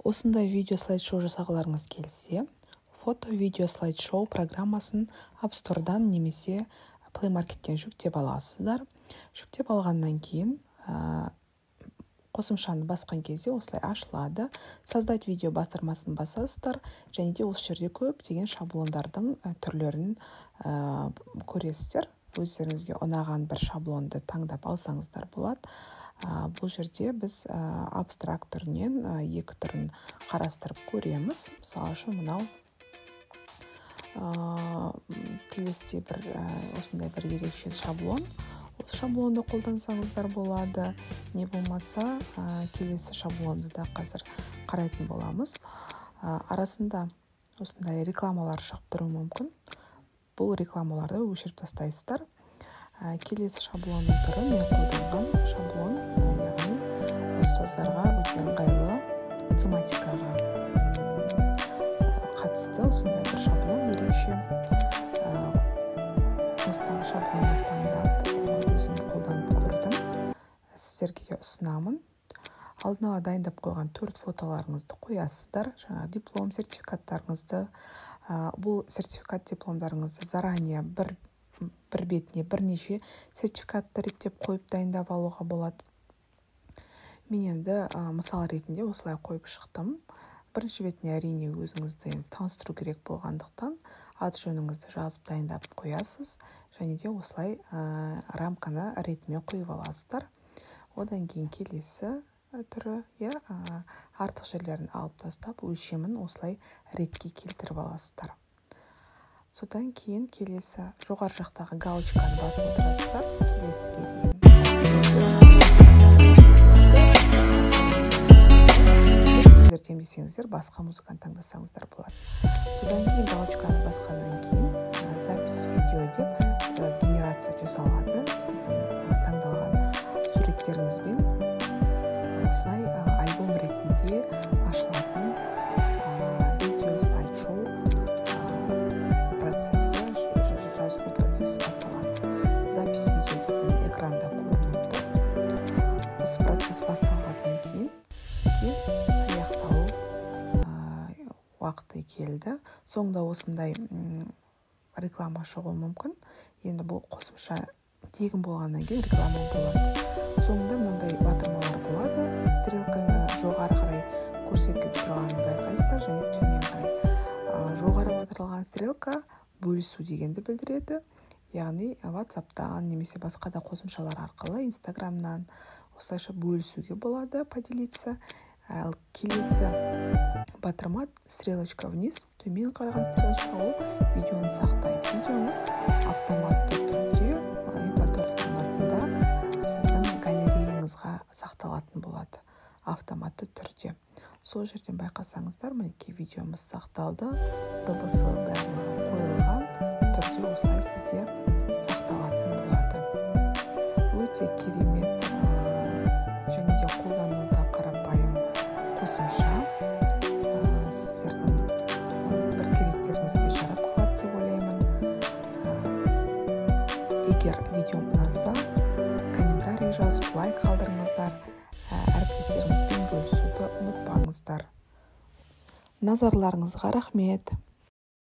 Осындай видео слайд-шоу жасағыларыңыз келсе, фото-видео слайд-шоу программасын App Store-дан немесе Play Market-тен жүктеп аласыздар. Жүктеп алғаннан кейін қосымшаны басқан кезде осылай ашылады. Создать видео бастырмасын басасыздар, және де осы жерде көптеген шаблондардың түрлерін көресіздер. Өздеріңізге ұнаған бір шаблонды таңдап алсаңыздар болады. Бұл жерде біз абстракт түрінен екі түрін қарастырып көреміз. Мысалы үшін мынау келесіде осындай бір ерекше шаблон. Осы шаблонды қолдансаңыздар болады. Не болмаса, келесі шаблонды да қазір қарайтын боламыз. Арасында осындай рекламалар шығып тұруы мүмкін. Бұл рекламаларды өшіріп тастайсыздар. Келесі шаблонның түрі мен қолданған шаблон, яғни ұстаздарға өте ыңғайлы тематикаға қатысты осындай бір шаблон ерекше. Осындай шаблонды таңдап өзім қолданып көрдім. Сіздерге де ұсынамын. Алдын ала дайындап қойған 4 фотоларыңызды қоясыздар. Жаңағы диплом, сертификаттарыңызды, бұл сертификат дипломдарыңызды зарания бір бетіне бірнеше сертификатты реттеп қойып дайындап алуға болады. Мен енді мысал ретінде осылай қойып шықтым. Бірінші бетіне әрине өзіңізді таныстыру керек болғандықтан аты жөніңізді жазып дайындап қоясыз, және де осылай рамканы ретімен қойып аласыздар. Одан кейін келесі түрі, артық жерлерін алып тастап, өлшемін осылай ретке келтіріп аласыздар. Содан кейін келесі жоғары жақтағы галочканы басып отырасыздар. Келесіге дейін десеңіздер, басқа музыканы таңдасаңыздар болады. Содан кейін галочканы басқаннан кейін запись видео деп генерация жасалады. Сіздің таңдалған суреттеріңізбен осылай альбом ретінде ашылатын видео слайд-шоу процесі, жазылу процесі басталады. Запись видео деп экранда көрініп тұр. Осы процесс басталғаннан кейін аяқталу уақыты келді. Соңында осындай реклама шығуы мүмкін. Енді бұл қосымша тегін болғаннан кейін реклама болады. Соңында мынандай батырмалар болады. Стрелканы жоғары қарай көрсетіліп тұрғанын байқайсыздар, және төмен қарай. Жоғары батырылған стрелка бөлісу дегенді білдіреді. Яғни WhatsApp-тан немесе басқа да қосымшалар арқылы Instagram-нан осылайша бөлісуге болады, поделиться. Келесі батырма стрелочка вниз, төмен қараған стрелочка, ол видеоны сақтайды. Видеоңыз автоматты түрде, MP4 форматында сіздің галереяңызға сақталатын болады. Автоматты түрде. Сол жерден байқасаңыздар, мінекей видеомыз сақталды. Дыбысы барлығы қойылған түрде осылай сізде сақталатын болады. Өте керемет және де қолдануда қарапайым қосымша. Сіздердің бір керектеріңізге жарап қалады деп ойлаймын. Егер видео ұнаса, комментарий жазып, лайк қалдырыңыздар. Әріптестеріңізбен бөлісуді ұмытпаңыздар. Назарларыңызға рахмет.